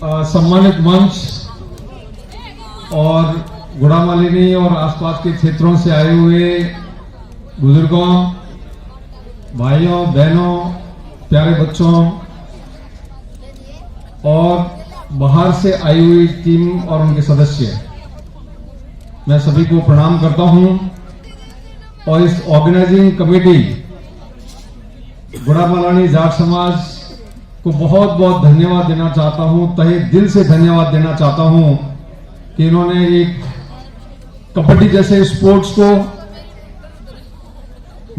सम्मानित मंच और गुड़ामालिनी और आसपास के क्षेत्रों से आए हुए बुजुर्गों, भाइयों, बहनों, प्यारे बच्चों और बाहर से आई हुई टीम और उनके सदस्य, मैं सभी को प्रणाम करता हूं और इस ऑर्गेनाइजिंग कमेटी गुड़ामालिनी जाट समाज को बहुत बहुत धन्यवाद देना चाहता हूं, तहे दिल से धन्यवाद देना चाहता हूं कि इन्होंने एक कबड्डी जैसे स्पोर्ट्स को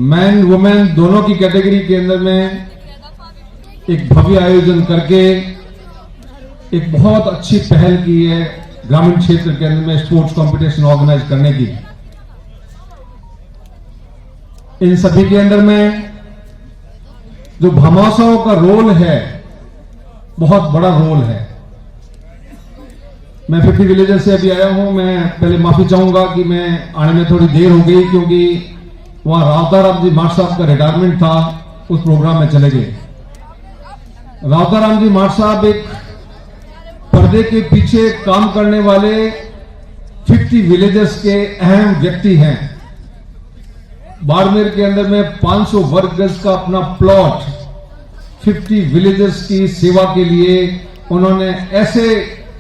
मैन वुमेन दोनों की कैटेगरी के अंदर में एक भव्य आयोजन करके एक बहुत अच्छी पहल की है ग्रामीण क्षेत्र के अंदर में स्पोर्ट्स कंपटीशन ऑर्गेनाइज करने की। इन सभी के अंदर में जो भामाशाहों का रोल है, बहुत बड़ा रोल है। मैं 50 विलेजर से अभी आया हूं। मैं पहले माफी चाहूंगा कि मैं आने में थोड़ी देर हो गई, क्योंकि वहां रावताराम जी माठ साहब का रिटायरमेंट था, उस प्रोग्राम में चले गए। रावताराम जी माठ साहब एक पर्दे के पीछे काम करने वाले 50 विलेजर्स के अहम व्यक्ति हैं। बाड़मेर के अंदर में 500 वर्ग गज का अपना प्लॉट 50 विलेजर्स की सेवा के लिए उन्होंने ऐसे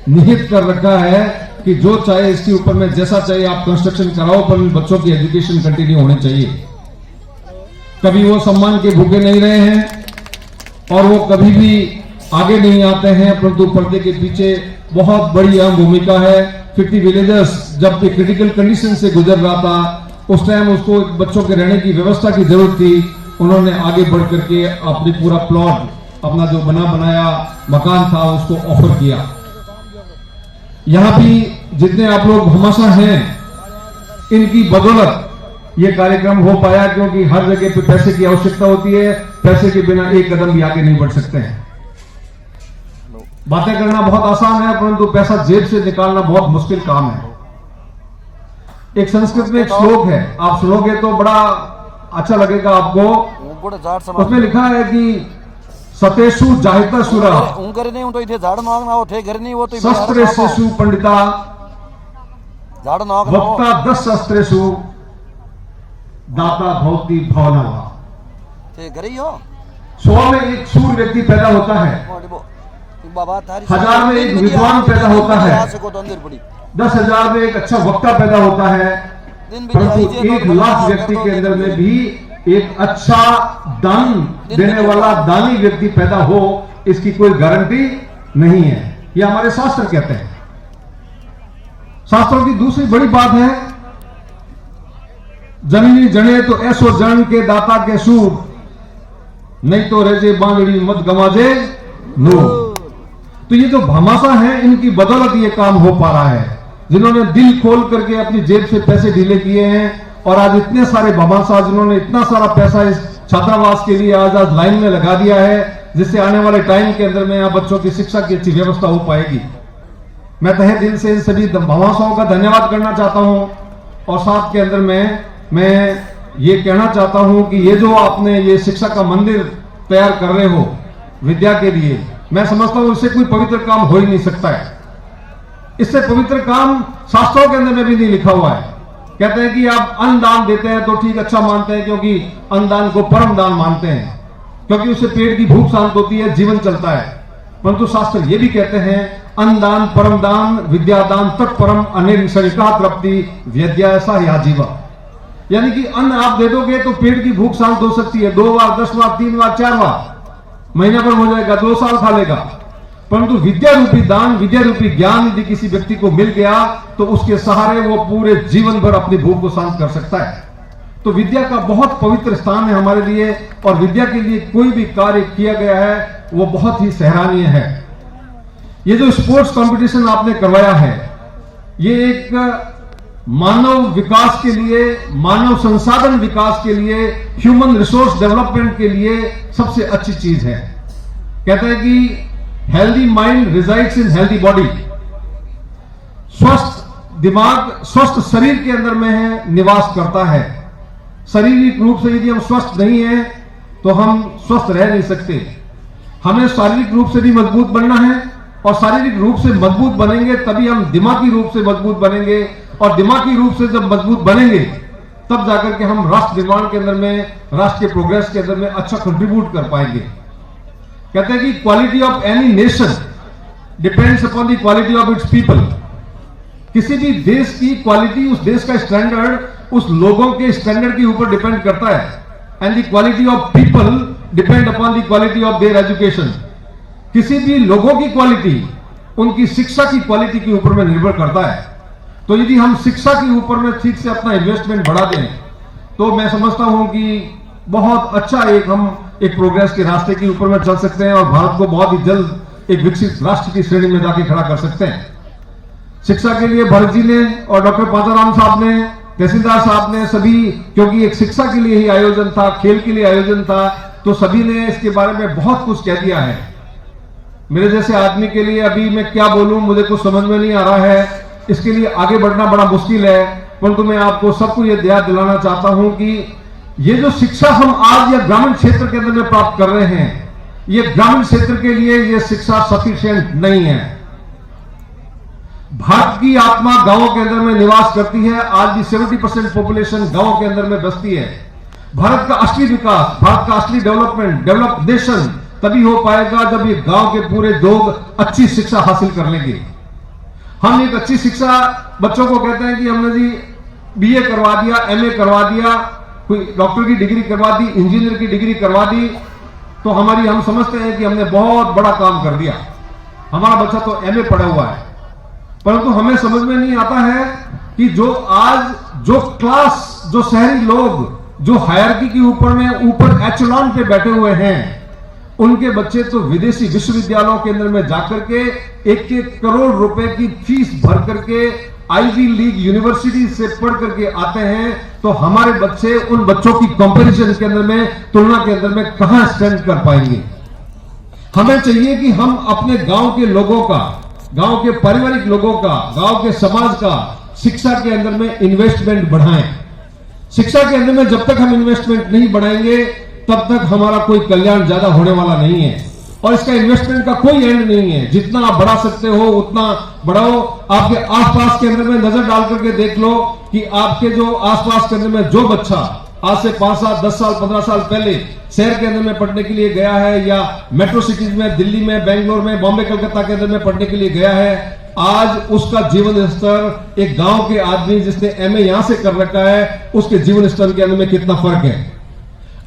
निहित कर रखा है कि जो चाहे इसके ऊपर में जैसा चाहिए आप कंस्ट्रक्शन कराओ, पर बच्चों की एजुकेशन कंटिन्यू होनी चाहिए। कभी वो सम्मान के भूखे नहीं रहे हैं और वो कभी भी आगे नहीं आते हैं, परंतु पर्दे के पीछे बहुत बड़ी अहम भूमिका है। 50 विलेजर्स जब एक क्रिटिकल कंडीशन से गुजर रहा था, उस टाइम उसको बच्चों के रहने की व्यवस्था की जरूरत थी। उन्होंने आगे बढ़ करके अपनी पूरा प्लॉट, अपना जो बनाया मकान था, उसको ऑफर किया। यहां भी जितने आप लोग भामाशाह हैं, इनकी बदौलत ये कार्यक्रम हो पाया, क्योंकि हर जगह पे पैसे की आवश्यकता होती है। पैसे के बिना एक कदम भी आगे नहीं बढ़ सकते हैं। बातें करना बहुत आसान है, परंतु पैसा जेब से निकालना बहुत मुश्किल काम है। एक संस्कृत में एक श्लोक है, आप सुनोगे तो बड़ा अच्छा लगेगा आपको। उसमें लिखा है कि सतेषु जाहिता सुरा शस्त्रेषु पंडिता वक्ता 10 शस्त्रेषु दाता भवति भवनवा। 100 में एक शूर व्यक्ति पैदा होता है, 1000 में एक विद्वान पैदा होता है, 10,000 में एक अच्छा वक्ता पैदा होता है, परंतु 1 लाख व्यक्ति के अंदर में भी एक अच्छा दान देने वाला दानी व्यक्ति पैदा हो, इसकी कोई गारंटी नहीं है। यह हमारे शास्त्र कहते हैं। शास्त्रों की दूसरी बड़ी बात है, जननी जने तो ऐसो जन के दाता के सूर, नहीं तो रेजे बांगड़ी मत गमाजे नो। तो ये जो भामाशाह हैं, इनकी बदौलत ये काम हो पा रहा है, जिन्होंने दिल खोल करके अपनी जेब से पैसे ढीले किए हैं। और आज इतने सारे भामाशाह जिन्होंने इतना सारा पैसा इस छात्रावास के लिए आज लाइन में लगा दिया है, जिससे आने वाले टाइम के अंदर में यहाँ बच्चों की शिक्षा की अच्छी व्यवस्था हो पाएगी। मैं तहे दिल से इन सभी भामाशाहों का धन्यवाद करना चाहता हूं। और साथ के अंदर में मैं ये कहना चाहता हूं कि ये जो आपने ये शिक्षा का मंदिर तैयार कर रहे हो विद्या के लिए, मैं समझता हूं इससे कोई पवित्र काम हो ही नहीं सकता है। इससे पवित्र काम शास्त्रों के अंदर में भी नहीं लिखा हुआ है। कहते हैं कि आप अन्न दान देते हैं तो ठीक, अच्छा मानते हैं, क्योंकि अन्नदान को परम दान मानते हैं, क्योंकि उससे पेट की भूख शांत होती है, जीवन चलता है। परंतु शास्त्र ये भी कहते हैं, अन्नदान परम दान विद्यादान तत्परम अनिर्षणिका तृप्ति व्यद्या ऐसा याजीवा। यानी कि अन्न आप दे दोगे तो पेट की भूख शांत हो सकती है, 2 बार, 10 बार, 3 बार, 4 बार, महीना भर हो जाएगा, 2 साल खा लेगा। परंतु विद्या रूपी दान, विद्या रूपी ज्ञान यदि किसी व्यक्ति को मिल गया तो उसके सहारे वो पूरे जीवन भर अपनी भूख को शांत कर सकता है। तो विद्या का बहुत पवित्र स्थान है हमारे लिए, और विद्या के लिए कोई भी कार्य किया गया है वो बहुत ही सराहनीय है। ये जो स्पोर्ट्स कंपटीशन आपने करवाया है, ये एक मानव विकास के लिए, मानव संसाधन विकास के लिए, ह्यूमन रिसोर्स डेवलपमेंट के लिए सबसे अच्छी चीज है। कहते हैं कि हेल्दी माइंड रिजाइड्स इन हेल्दी बॉडी। स्वस्थ दिमाग स्वस्थ शरीर के अंदर में है, निवास करता है। शारीरिक रूप से यदि हम स्वस्थ नहीं है तो हम स्वस्थ रह नहीं सकते। हमें शारीरिक रूप से भी मजबूत बनना है और शारीरिक रूप से मजबूत बनेंगे तभी हम दिमागी रूप से मजबूत बनेंगे, और दिमागी रूप से जब मजबूत बनेंगे तब जाकर के हम राष्ट्र निर्माण के अंदर में, राष्ट्र के प्रोग्रेस के अंदर में अच्छा कंट्रीब्यूट कर पाएंगे। कहते हैं कि quality of any nation depends upon the quality of its people. किसी भी देश की क्वालिटी, उस देश का स्टैंडर्ड उस लोगों के स्टैंडर्ड के ऊपर डिपेंड करता है। And the quality of people depend upon the quality of their education. किसी भी लोगों की क्वालिटी उनकी शिक्षा की क्वालिटी के ऊपर में निर्भर करता है। तो यदि हम शिक्षा के ऊपर में ठीक से अपना इन्वेस्टमेंट बढ़ा दें तो मैं समझता हूं कि बहुत अच्छा हम एक प्रोग्रेस के रास्ते के ऊपर में चल सकते हैं और भारत को बहुत ही जल्द एक विकसित राष्ट्र की श्रेणी में जाके खड़ा कर सकते हैं। शिक्षा के लिए भरत जी ने और डॉक्टर पांचाराम साहब ने, तहसीलदार साहब ने, सभी, क्योंकि एक शिक्षा के लिए ही आयोजन था, खेल के लिए आयोजन था, तो सभी ने इसके बारे में बहुत कुछ कह दिया है। मेरे जैसे आदमी के लिए अभी मैं क्या बोलूं, मुझे कुछ समझ में नहीं आ रहा है। इसके लिए आगे बढ़ना बड़ा मुश्किल है, परंतु मैं आपको सबको यह याद दिलाना चाहता हूं कि ये जो शिक्षा हम आज या ग्रामीण क्षेत्र के अंदर में प्राप्त कर रहे हैं, ये ग्रामीण क्षेत्र के लिए ये शिक्षा सफिशिएंट नहीं है। भारत की आत्मा गांवों के अंदर में निवास करती है। आज भी 70% पॉपुलेशन गांवों के अंदर में बसती है। भारत का असली विकास, भारत का असली डेवलप्ड नेशन तभी हो पाएगा जब ये गांव के पूरे लोग अच्छी शिक्षा हासिल कर लेंगे। हम एक अच्छी शिक्षा, बच्चों को कहते हैं कि हमने जी बीए करवा दिया, एमए करवा दिया, कोई डॉक्टर की डिग्री करवा दी, इंजीनियर की डिग्री करवा दी, तो हम समझते हैं कि हमने बहुत बड़ा काम कर दिया, हमारा बच्चा तो एमए पढ़ा हुआ है। परंतु हमें समझ में नहीं आता है कि जो क्लास, जो शहरी लोग, जो हायरार्की के ऊपर एचेलॉन पे बैठे हुए हैं, उनके बच्चे तो विदेशी विश्वविद्यालयों के अंदर में जाकर के 1-1 करोड़ रुपए की फीस भर करके आईवी लीग यूनिवर्सिटी से पढ़ करके आते हैं। तो हमारे बच्चे उन बच्चों की कंपैरिजन के अंदर में, तुलना के अंदर में कहां स्टैंड कर पाएंगे। हमें चाहिए कि हम अपने गांव के लोगों का, गांव के पारिवारिक लोगों का, गांव के समाज का शिक्षा के अंदर में इन्वेस्टमेंट बढ़ाएं। शिक्षा के अंदर में जब तक हम इन्वेस्टमेंट नहीं बढ़ाएंगे तब तक हमारा कोई कल्याण ज्यादा होने वाला नहीं है। और इसका इन्वेस्टमेंट का कोई एंड नहीं है। जितना आप बढ़ा सकते हो उतना बढ़ाओ। आपके आसपास के अंदर में नजर डाल करके देख लो कि आपके जो आसपास के अंदर में जो बच्चा आज से 5 साल, 10 साल, 15 साल पहले शहर के अंदर में पढ़ने के लिए गया है, या मेट्रो सिटीज में, दिल्ली में, बेंगलोर में, बॉम्बे, कलकत्ता के अंदर में पढ़ने के लिए गया है, आज उसका जीवन स्तर एक गांव के आदमी जिसने एमए यहां से कर रखा है, उसके जीवन स्तर के अंदर में कितना फर्क है।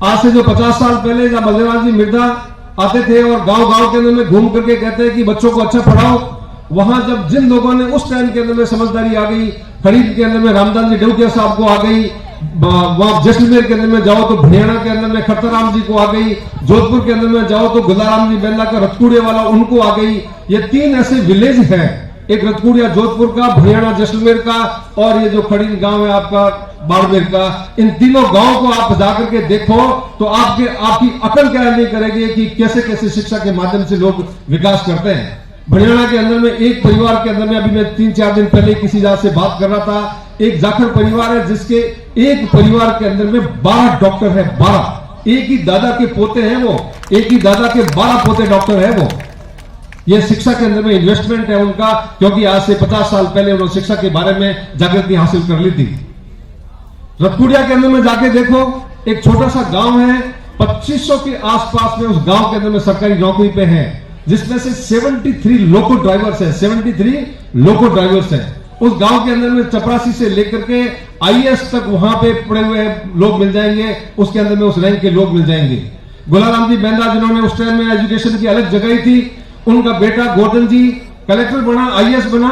आज से जो 50 साल पहले जब बलदेव जी मिर्जा आते थे और गांव के अंदर में घूम करके कहते हैं कि बच्चों को अच्छा पढ़ाओ, वहां जब जिन लोगों ने उस टाइम के अंदर में समझदारी आ गई, खरीद के अंदर में रामदास जी डेवकिया साहब को आ गई, वहां जैसलमेर के अंदर में जाओ तो हरियाणा के अंदर में खट्टाराम जी को आ गई, जोधपुर के अंदर में जाओ तो गुलाराम जी बेंदा का रतकुड़े वाला उनको आ गई। ये 3 ऐसे विलेज हैं, एक रतकुड़िया जोधपुर का, हरियाणा जैसलमेर का, और ये जो खड़ी गांव है आपका बाड़मेर का। इन तीनों गांवों को आप जाकर के देखो तो आपकी अकल क्या नहीं करेगी कि कैसे कैसे शिक्षा के माध्यम से लोग विकास करते हैं। हरियाणा के अंदर में एक परिवार के अंदर में, अभी मैं 3-4 दिन पहले किसी जात से बात कर रहा था, एक जाखड़ परिवार है जिसके एक परिवार के अंदर में 12 डॉक्टर है। 12 एक ही दादा के पोते हैं, वो एक ही दादा के 12 पोते डॉक्टर है वो। ये शिक्षा के अंदर में इन्वेस्टमेंट है उनका, क्योंकि आज से 50 साल पहले उन्होंने शिक्षा के बारे में जागृति हासिल कर ली थी। रतकुड़िया के अंदर में जाके देखो, एक छोटा सा गांव है, 2500 के आसपास में उस गांव के अंदर में सरकारी नौकरी पे हैं, जिसमें से 73 लोको ड्राइवर्स है। 73 लोको ड्राइवर्स है उस गांव के अंदर में। चपरासी से लेकर के आईएएस तक वहां पे पड़े हुए लोग मिल जाएंगे, उसके अंदर में उस रैंक के लोग मिल जाएंगे। गुलाराम जी बेंदा जिन्होंने उस टाइम में एजुकेशन की अलग जगह थी, उनका बेटा गोवर्धन जी कलेक्टर बना, आईएएस बना,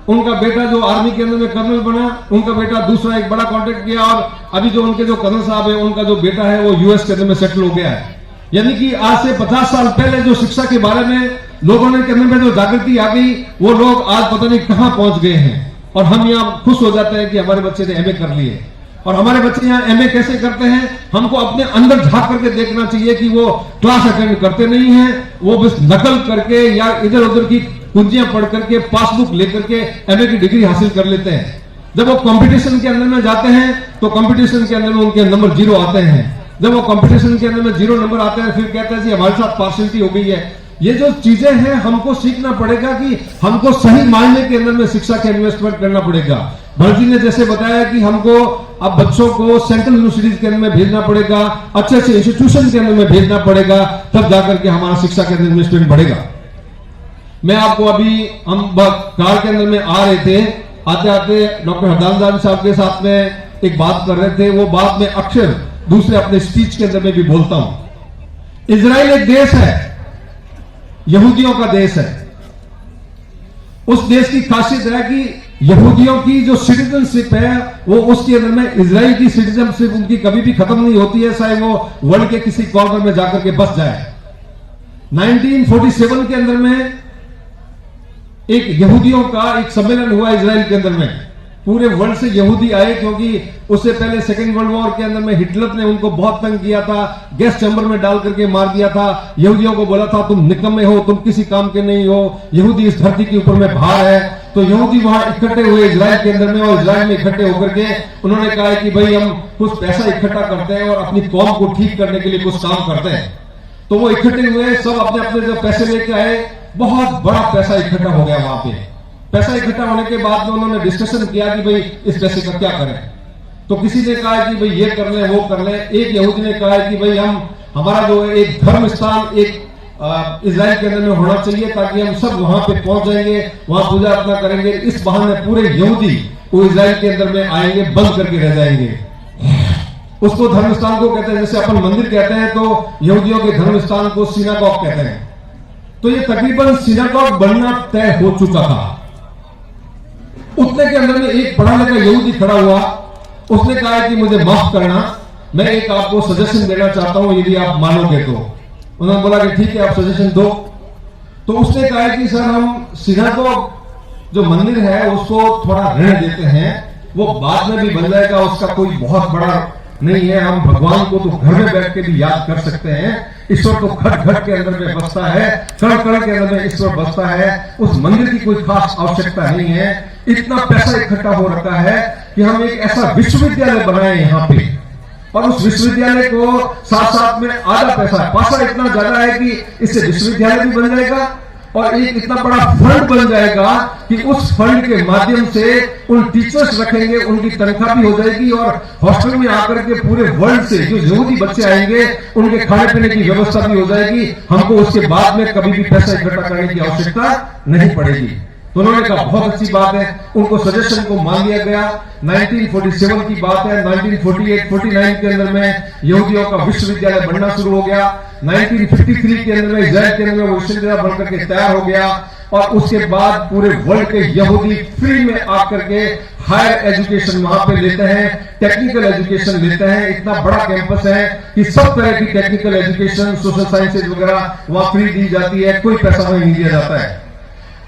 उनका बेटा जो आर्मी के अंदर में कर्नल बना, उनका बेटा दूसरा एक बड़ा कॉन्ट्रैक्ट किया, और अभी जो उनके जो कर्नल साहब है, उनका जो बेटा है वो यूएस के अंदर में सेटल हो गया है। यानी कि आज से 50 साल पहले जो शिक्षा के बारे में लोगों ने के अंदर में जो जागृति आ गई, वो लोग आज पता नहीं कहां पहुंच गए हैं। और हम यहाँ खुश हो जाते हैं कि हमारे बच्चे ने एमए कर लिए। और हमारे बच्चे यहाँ एमए कैसे करते हैं, हमको अपने अंदर झांक करके देखना चाहिए कि वो क्लास अटेंड करते नहीं है, वो बस नकल करके या इधर उधर की कुंजियां पढ़ करके, पासबुक लेकर के एमए की डिग्री हासिल कर लेते हैं। जब वो कंपटीशन के अंदर में जाते हैं तो कंपटीशन के अंदर में उनके नंबर 0 आते हैं। जब वो कंपटीशन के अंदर में 0 नंबर आते हैं, फिर कहते हैं जी हमारे साथ पार्शियलिटी हो गई है, ये जो चीजें हैं हमको सीखना पड़ेगा कि हमको सही मायने के अंदर में शिक्षा का इन्वेस्टमेंट करना पड़ेगा। भरत जी ने जैसे बताया कि हमको अब बच्चों को सेंट्रल यूनिवर्सिटीज के अंदर में भेजना पड़ेगा, अच्छे अच्छे इंस्टीट्यूशन के अंदर में भेजना पड़ेगा, तब जाकर के हमारा शिक्षा के अंदर इन्वेस्टमेंट बढ़ेगा। मैं आपको अभी हम कार के अंदर में आ रहे थे, आते आते डॉक्टर हरदान साहब के साथ में एक बात कर रहे थे, वो बात में अक्सर दूसरे अपने स्पीच के अंदर में भी बोलता हूं। इजराइल एक देश है, यहूदियों का देश है। उस देश की खासियत है कि यहूदियों की जो सिटीजनशिप है वो उसके अंदर में इजराइल की सिटीजनशिप उनकी कभी भी खत्म नहीं होती है, चाहे वो वर्ल्ड के किसी कॉर्नर में जाकर के बस जाए। 1947 के अंदर में एक यहूदियों का एक सम्मेलन हुआ इजराइल के अंदर में। पूरे वर्ल्ड से यहूदी आए, क्योंकि उससे पहले सेकेंड वर्ल्ड वॉर के अंदर में हिटलर ने उनको बहुत तंग किया था, गैस चैम्बर में डाल करके मार दिया था। यहूदियों को बोला था तुम निकम्मे हो, तुम किसी काम के नहीं हो, यहूदी इस धरती के ऊपर में भार है। तो यहूदी वहां इकट्ठे हुए इजराइल के अंदर में, और इजराइल में इकट्ठे होकर के उन्होंने कहा है कि भाई हम कुछ पैसा इकट्ठा करते हैं और अपनी कौम को ठीक करने के लिए कुछ काम करते हैं। तो वो इकट्ठे हुए, सब अपने अपने जो पैसे लेके आए, बहुत बड़ा पैसा इकट्ठा हो गया। वहां पे पैसा इकट्ठा होने के बाद में उन्होंने डिस्कशन किया कि भाई इस पैसे का क्या करें। तो किसी ने कहा कि भाई ये कर ले, वो कर ले। एक यहूदी ने कहा कि भाई हमारा जो एक धर्म स्थान एक इजराइल के अंदर में होना चाहिए, ताकि हम सब वहां पे पहुंच जाएंगे, वहां पूजा अर्चना करेंगे। इस बहाने पूरे यहूदी वो इजराइल के अंदर में आएंगे, बंद करके रह जाएंगे। उसको धर्म स्थान को कहते हैं, जैसे अपन मंदिर कहते हैं तो यहूदियों के धर्म स्थान को सिनागॉग कहते हैं। तो ये तकरीबन सिनागॉग बनना तय हो चुका था। उतने के अंदर में एक पढ़ा लिखा यहूदी खड़ा हुआ, उसने कहा कि मुझे माफ करना, मैं एक आपको सजेशन देना चाहता हूं, यदि आप मानोगे तो। उन्होंने बोला कि ठीक है, आप सजेशन दो। तो उसने कहा कि सर हम सिनागॉग जो मंदिर है उसको थोड़ा ऋण देते हैं, वो बाद में भी बन जाएगा, उसका कोई बहुत बड़ा नहीं है। हम भगवान को तो घर में बैठ के भी याद कर सकते हैं। ईश्वर तो घट घट के अंदर में बसता है, कण कण के अंदर में ईश्वर बसता है। उस मंदिर की कोई खास आवश्यकता नहीं है। इतना पैसा इकट्ठा हो रखा है कि हम एक ऐसा विश्वविद्यालय बनाए यहाँ पे, और उस विश्वविद्यालय को साथ साथ में आधा पैसा इतना ज्यादा है कि इससे विश्वविद्यालय भी बन जाएगा, और एक इतना बड़ा फंड बन जाएगा कि उस फंड के माध्यम से उन टीचर्स रखेंगे, उनकी तनख्वाह भी हो जाएगी, और हॉस्टल में आकर के पूरे वर्ल्ड से जो यहूदी बच्चे आएंगे उनके खाने पीने की व्यवस्था भी हो जाएगी। हमको उसके बाद में कभी भी पैसा इकट्ठा करने की आवश्यकता नहीं पड़ेगी। तो उन्होंने कहा बहुत अच्छी बात है, उनको सजेशन को मान लिया गया। 1947 की बात है। 1948-49 के अंदर में यहूदियों का विश्वविद्यालय बनना शुरू हो गया। 1953 के अंदर में इजराइल के अंदर में विश्वविद्यालय बनकर के तैयार हो गया, और उसके बाद पूरे वर्ल्ड के यहूदी फ्री में आकर के हायर एजुकेशन वहां पे लेते हैं, टेक्निकल एजुकेशन लेते हैं। इतना बड़ा कैंपस है कि सब तरह की टेक्निकल एजुकेशन, सोशल साइंसेज वगैरह वहां फ्री दी जाती है, कोई पैसा वहीं नहीं दिया जाता है।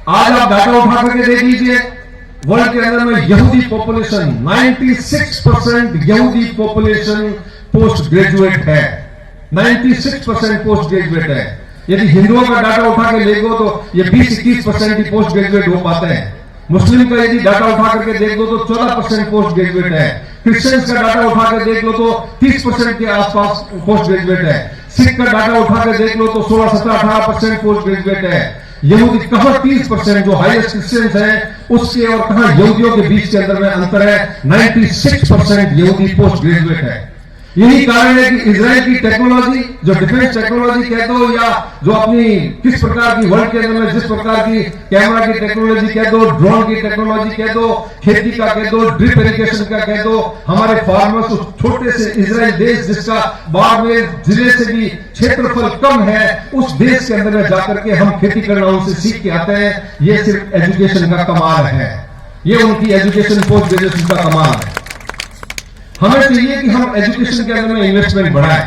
आज आप डाटा उठा करके देख लीजिए, वर्ल्ड के अंदर में यहूदी पॉपुलेशन 96% यहूदी पॉपुलेशन पोस्ट ग्रेजुएट है। 96% पोस्ट ग्रेजुएट है। यदि हिंदुओं का डाटा उठा के ले लो तो ये 20-21% ही पोस्ट ग्रेजुएट हो पाते हैं। मुस्लिम का यदि डाटा उठा करके देख लो तो 14% पोस्ट ग्रेजुएट है। क्रिश्चियंस का डाटा उठा कर देख लो तो 30% के आसपास पोस्ट ग्रेजुएट है। सिख का डाटा उठा कर देख लो तो 16, 17, 18% पोस्ट ग्रेजुएट है। यहूदी कहां 30% जो हाईएस्ट क्रिश्चियंस हैं उसके और कहां यहूदियों के बीच के अंदर में अंतर है। 96% यहूदी पोस्ट ग्रेजुएट है। यही कारण है कि इजराइल की टेक्नोलॉजी, जो डिफेंस टेक्नोलॉजी कह दो, या जो अपनी किस प्रकार की वर्ल्ड के अंदर में जिस प्रकार की कैमरा की टेक्नोलॉजी कह दो, ड्रोन की टेक्नोलॉजी कह दो, खेती का कह दो, ड्रिप इरिगेशन का कह दो, हमारे फार्मर्स उस छोटे से इजराइल देश जिसका बाड़मेर जिले से भी क्षेत्रफल कम है, उस देश के अंदर में जाकर के हम खेती करना उनसे सीख के आते हैं। ये सिर्फ एजुकेशन का कमाल है, ये उनकी एजुकेशन पोस्ट ग्रेजुएशन का कमाल है। हमें चाहिए कि हम एजुकेशन के अंदर में इन्वेस्टमेंट बढ़ाएं।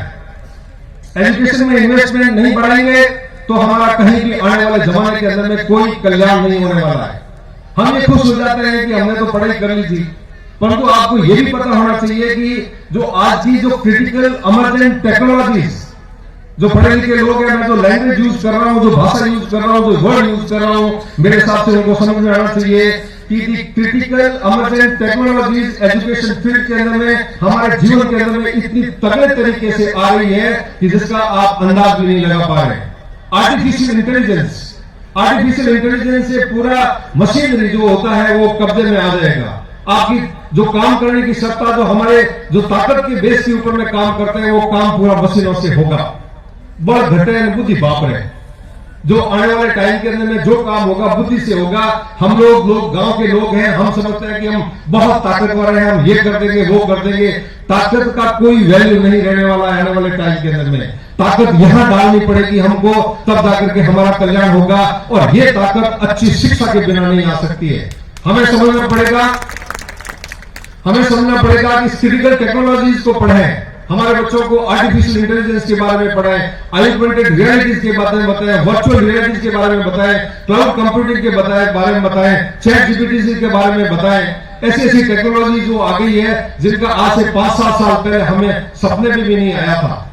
एजुकेशन में इन्वेस्टमेंट नहीं बढ़ाएंगे तो हमारा कहीं भी आने वाले जमाने के अंदर में कोई कल्याण नहीं होने वाला है। हम ये खुश हो जाते हैं कि हमने तो पढ़ाई कर ली थी, परंतु आपको यह भी पता होना चाहिए कि जो आज की जो क्रिटिकल इमर्जेंट टेक्नोलॉजीज, जो पढ़े लिखे लोग हैं, मैं जो लैंग्वेज यूज कर रहा हूं, जो भाषा यूज कर रहा हूं, जो वर्ड यूज कर रहा हूं, मेरे हिसाब से उनको समझ में आना चाहिए कि critical emergent technologies education field के अंदर में हमारे जीवन के अंदर में इतनी तगड़े तरीके से आ रही है कि जिसका आप अंदाज भी नहीं लगा पा रहे। आर्टिफिशियल इंटेलिजेंस से पूरा मशीनरी जो होता है वो कब्जे में आ जाएगा। आपकी जो काम करने की सत्ता, जो हमारे जो ताकत के बेस के ऊपर में काम करते हैं, वो काम पूरा मशीनों से होगा। बड़ घटे बुद्धि बाप रहे। जो आने वाले टाइम के अंदर में जो काम होगा बुद्धि से होगा। हम लोग गांव के लोग हैं, हम समझते हैं कि हम बहुत ताकतवर हैं, हम ये कर देंगे वो कर देंगे। ताकत का कोई वैल्यू नहीं रहने वाला है आने वाले टाइम के अंदर में। ताकत यहां डालनी पड़ेगी हमको, तब जाकर के हमारा कल्याण होगा। और ये ताकत अच्छी शिक्षा के बिना नहीं आ सकती है। हमें समझना पड़ेगा कि क्रिटिकल टेक्नोलॉजीज को पढ़ें, हमारे बच्चों को आर्टिफिशियल इंटेलिजेंस के बारे में पढ़ाएं, ऑगमेंटेड रियलिटीज के बारे में बताएं, वर्चुअल रियलिटीज के बारे में बताएं, क्लाउड कंप्यूटिंग के बारे में बताएं, चैट जीपीटी के बारे में बताएं। ऐसी टेक्नोलॉजी जो आ गई है जिनका आज से 5-7 साल पहले हमें सपने में भी नहीं आया था।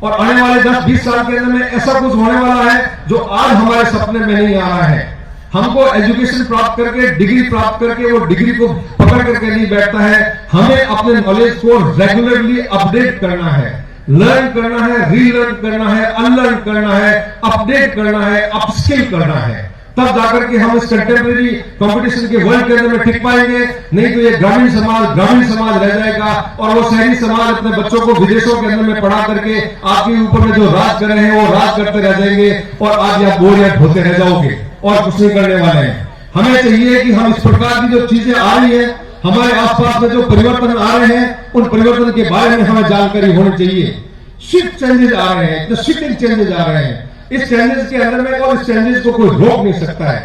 और आने वाले 10-20 साल के अंदर में ऐसा कुछ होने वाला है जो आज हमारे सपने में नहीं आ रहा है। हमको एजुकेशन प्राप्त करके, डिग्री प्राप्त करके, वो डिग्री को पकड़ करके नहीं बैठता है। हमें अपने नॉलेज को रेगुलरली अपडेट करना है, लर्न करना है, रीलर्न करना है, अनलर्न करना है, अपडेट करना है, अपस्किल करना है। तब जाकर के हम इस कंटेम्परेरी कंपटीशन के वर्ल्ड के अंदर में टिक पाएंगे। नहीं तो ये ग्रामीण समाज रह जाएगा और वो शहरी समाज अपने बच्चों को विदेशों के अंदर में पढ़ा करके आपके ऊपर में जो राज कर रहे हैं वो राज करते रह जाएंगे और आज आप बोरियत होते रह जाओगे और कुछ नहीं करने वाले हैं। हमें चाहिए कि हम इस प्रकार की जो चीजें आ रही है, हमारे आसपास में जो परिवर्तन आ रहे हैं, उन परिवर्तन के बारे में हमें जानकारी होनी चाहिए। शिफ्ट चेंजेस आ रहे हैं, जो शिफ्टिंग चेंजेस आ रहे हैं, इस चेंजेस के अंदर में और इस चेंजेस को कोई रोक नहीं सकता है।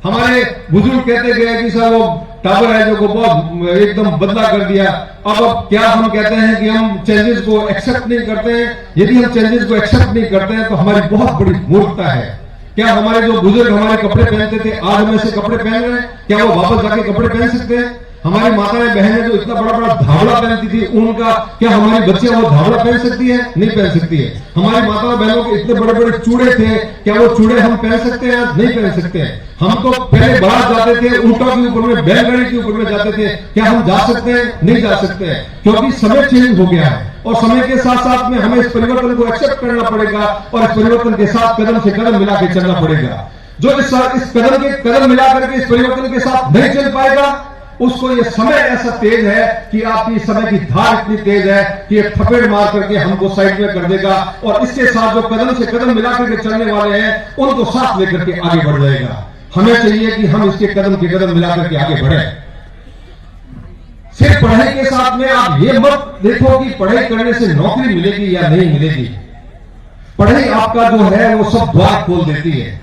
हमारे बुजुर्ग कहते गए कि साहब वो टावर है जो बहुत एकदम बदला कर दिया। अब क्या हम कहते हैं कि हम चेंजेस को एक्सेप्ट नहीं करते हैं। यदि हम चेंजेस को एक्सेप्ट नहीं करते हैं तो हमारी बहुत बड़ी मूर्खता है। क्या हमारे जो बुजुर्ग हमारे कपड़े पहनते थे, आज हम ऐसे कपड़े पहन रहे हैं? क्या वो वापस जाके कपड़े पहन सकते हैं? हमारी माताएं बहनें जो इतना बड़ा धावड़ा पहनती थी उनका, क्या हमारी बच्चियां वो धावड़ा पहन सकती है? नहीं पहन सकती है। हमारी माताओं बहनों के इतने बड़े चूड़े थे, क्या वो चूड़े हम पहन सकते हैं? नहीं पहन सकते हैं। हम तो पहले बाहर जाते थे, ऊंटों के ऊपर में, बैलगाड़ी के ऊपर में जाते थे। क्या हम जा सकते हैं? नहीं जा सकते हैं, क्योंकि समय चेंज हो गया है। और समय के साथ साथ में हमें इस परिवर्तन को एक्सेप्ट करना पड़ेगा और इस परिवर्तन के साथ कदम से कदम मिला के चलना पड़ेगा। जो इस कदम मिला करके इस परिवर्तन के साथ नहीं चल पाएगा, उसको ये समय ऐसा तेज है कि आपकी समय की धार इतनी तेज है कि ये थपेड़ मार करके हमको साइड में कर देगा। और इसके साथ जो कदम से कदम मिला करके चलने वाले हैं उनको साथ लेकर के आगे बढ़ जाएगा। हमें चाहिए कि हम इसके कदम के कदम मिला करके आगे बढ़े। सिर्फ पढ़ाई के साथ में आप ये मत देखो कि पढ़ाई करने से नौकरी मिलेगी या नहीं मिलेगी। पढ़ाई आपका जो है वो सब द्वार खोल देती है।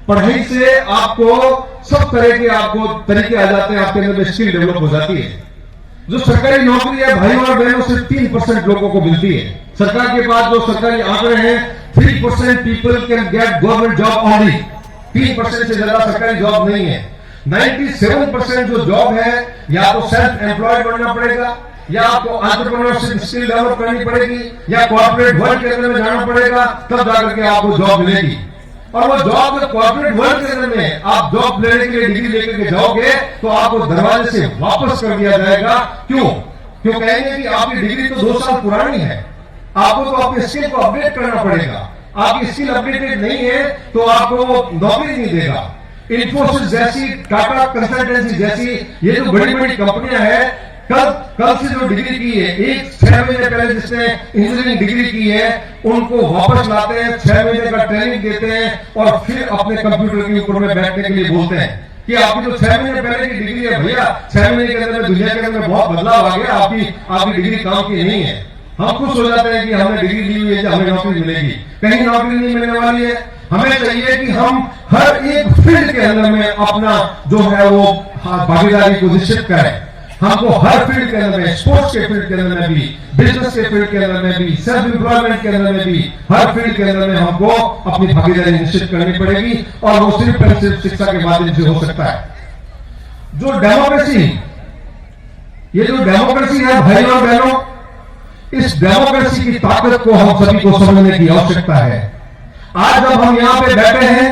पढ़ाई से आपको सब तरह के आपको तरीके आ जाते हैं, आपके अंदर में स्किल डेवलप हो जाती है। जो सरकारी नौकरी है भाइयों और बहनों, सिर्फ 3% लोगों को मिलती है। सरकार के पास जो सरकारी आंकड़े हैं, 3% people can get government job only. 3% से ज्यादा सरकारी जॉब नहीं है। 97% जो जॉब है या तो सेल्फ एम्प्लॉयड बनना पड़ेगा, या आपको एंटरप्रेन्योरशिप स्किल डेवलप करनी पड़ेगी, या कॉर्पोरेट वर्ल्ड के अंदर में जाना पड़ेगा, तब जाकर के आपको जॉब मिलेगी। और वो जॉब कॉर्पोरेट वर्ल्ड के अंदर में आप जॉब लेने के लिए डिग्री लेकर के जाओगे तो आपको दरवाजे से वापस कर दिया जाएगा। क्यों कहेंगे कि आपकी डिग्री तो 2 साल पुरानी है, आपको तो अपने स्किल को अपडेट करना पड़ेगा। आपकी स्किल अपडेटेड नहीं है तो आपको नौकरी नहीं देगा। इन्फोसिस जैसी, टाटा कंसल्टेंसी जैसी ये जो बड़ी कंपनियां हैं, कल से जो डिग्री की है, 6 महीने पहले जिसने इंजीनियरिंग डिग्री की है उनको वापस लाते हैं, 6 महीने का ट्रेनिंग देते हैं और फिर अपने कंप्यूटर के ऊपर में बैठने के लिए बोलते हैं कि आपकी जो 6 महीने पहले की डिग्री है भैया, 6 महीने के अंदर दुनिया के अंदर बहुत बदलाव आ गया, आपकी डिग्री काम की नहीं है। हम खुश हो जाते हैं कि हमने डिग्री ली हुई है, हमें नौकरी मिलेगी। कहीं नौकरी नहीं मिलने वाली है। हमें चाहिए कि हम हर एक फील्ड के अंदर में अपना जो है वो भागीदारी को निश्चित करें। हमको हर फील्ड के अंदर में, स्पोर्ट्स के फील्ड के अंदर में भी, बिजनेस के फील्ड के अंदर में भी, सेल्फ एम्प्लॉयमेंट के अंदर में भी, हर फील्ड के अंदर में हमको अपनी भागीदारी निश्चित करनी पड़ेगी। और वो सिर्फ शिक्षा के माध्यम से हो सकता है। जो डेमोक्रेसी, ये जो डेमोक्रेसी है भाइयों और बहनों, इस डेमोक्रेसी की ताकत को हम सभी को समझने की आवश्यकता है। आज जब हम यहां पे बैठे हैं,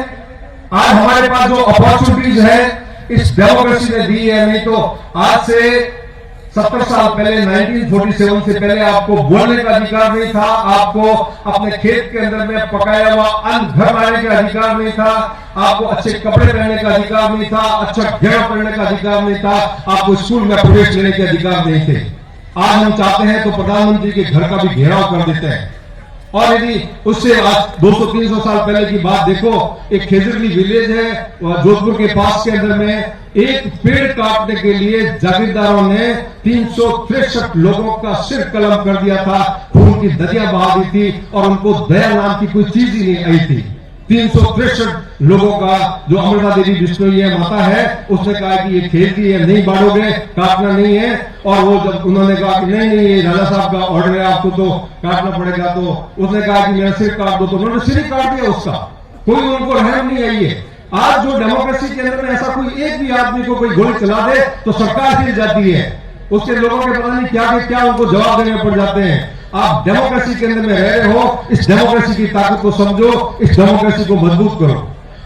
आज हमारे पास जो अपॉर्चुनिटीज है इस डेमोक्रेसी ने दी है। नहीं तो आज से 70 साल पहले 1947 से पहले आपको बोलने का अधिकार नहीं था, आपको अपने खेत के अंदर में पकाया हुआ अन्न घर लाने का अधिकार नहीं था, आपको अच्छे कपड़े पहनने का अधिकार नहीं था, अच्छा गहना पहनने का अधिकार नहीं था, आपको स्कूल में प्रवेश लेने के अधिकार नहीं थे। आज हम चाहते हैं तो प्रधानमंत्री के घर का भी घेराव कर देते हैं। और यदि उससे आज 200-300 साल पहले की बात देखो, एक खेजरली विलेज है जोधपुर के पास के अंदर में, एक पेड़ काटने के लिए जागीरदारों ने 363 लोगों का सिर कलम कर दिया था, खून की दरिया बहा दी थी और उनको दया नाम की कोई चीज ही नहीं आई थी। 363 लोगों का, जो अमृता देवी बिश्नोई है माता है, उसने कहा कि ये खेती है, नहीं बांटोगे, काटना नहीं है। और वो जब उन्होंने कहा कि नहीं नहीं ये राजा साहब का ऑर्डर है, आपको तो काटना पड़ेगा, तो उसने कहा कि मेरा सिर काट दो, तो उन्होंने सिर ही काट दिया उसका। कोई उनको रहम नहीं आई है। आज जो डेमोक्रेसी के अंदर में ऐसा कोई एक भी आदमी को कोई गोली चला दे तो सरकार हिल जाती है, उसके लोगों के पता नहीं क्या उनको जवाब देने पड़ जाते हैं। आप डेमोक्रेसी के अंदर में रह रहे हो, इस डेमोक्रेसी की ताकत को समझो, इस डेमोक्रेसी को मजबूत करो।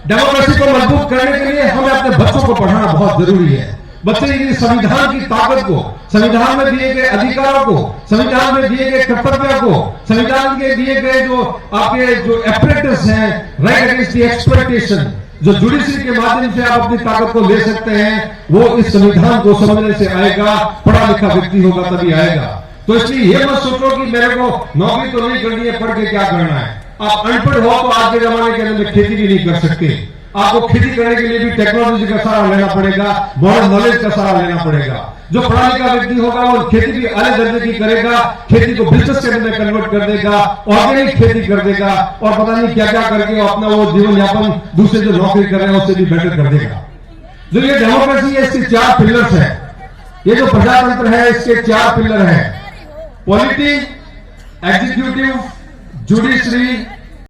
डेमोक्रेसी को मजबूत करने के लिए हमें अपने बच्चों को पढ़ाना बहुत जरूरी है। बच्चे की संविधान की ताकत को, संविधान में दिए गए अधिकारों को, संविधान में दिए गए कर्तव्यों को, संविधान के दिए गए जो आपके जो एप्रेटिस हैं, राइट अगेंस्ट द एक्सप्लॉयटेशन, जो जुडिशरी के माध्यम से आप अपनी ताकत को ले सकते हैं, वो इस संविधान को समझने से आएगा। पढ़ा लिखा व्यक्ति होगा तभी आएगा। तो इसलिए ये मत सोचो कि मेरे को नौकरी तो नहीं करनी है, पढ़ के क्या करना है। आप अनपढ़ हो तो आज के जमाने के अंदर खेती भी नहीं कर सकते। आपको खेती करने के लिए भी टेक्नोलॉजी का सहारा लेना पड़ेगा, मॉडर्न नॉलेज का सहारा लेना पड़ेगा। जो पढ़ा लिखा व्यक्ति होगा वो खेती भी अलग दर्जे की करेगा, खेती को बिजनेस के अंदर कन्वर्ट कर देगा, ऑर्गेनिक खेती कर देगा और पता नहीं क्या क्या करके अपना वो जीवन यापन दूसरे जो नौकरी कर रहे हैं उससे भी बेटर कर देगा। जो ये डेमोक्रेसी है, इसके 4 पिलर्स है। ये जो प्रजातंत्र है इसके 4 पिलर है: पॉलिटी, एग्जीक्यूटिव, जुडिशरी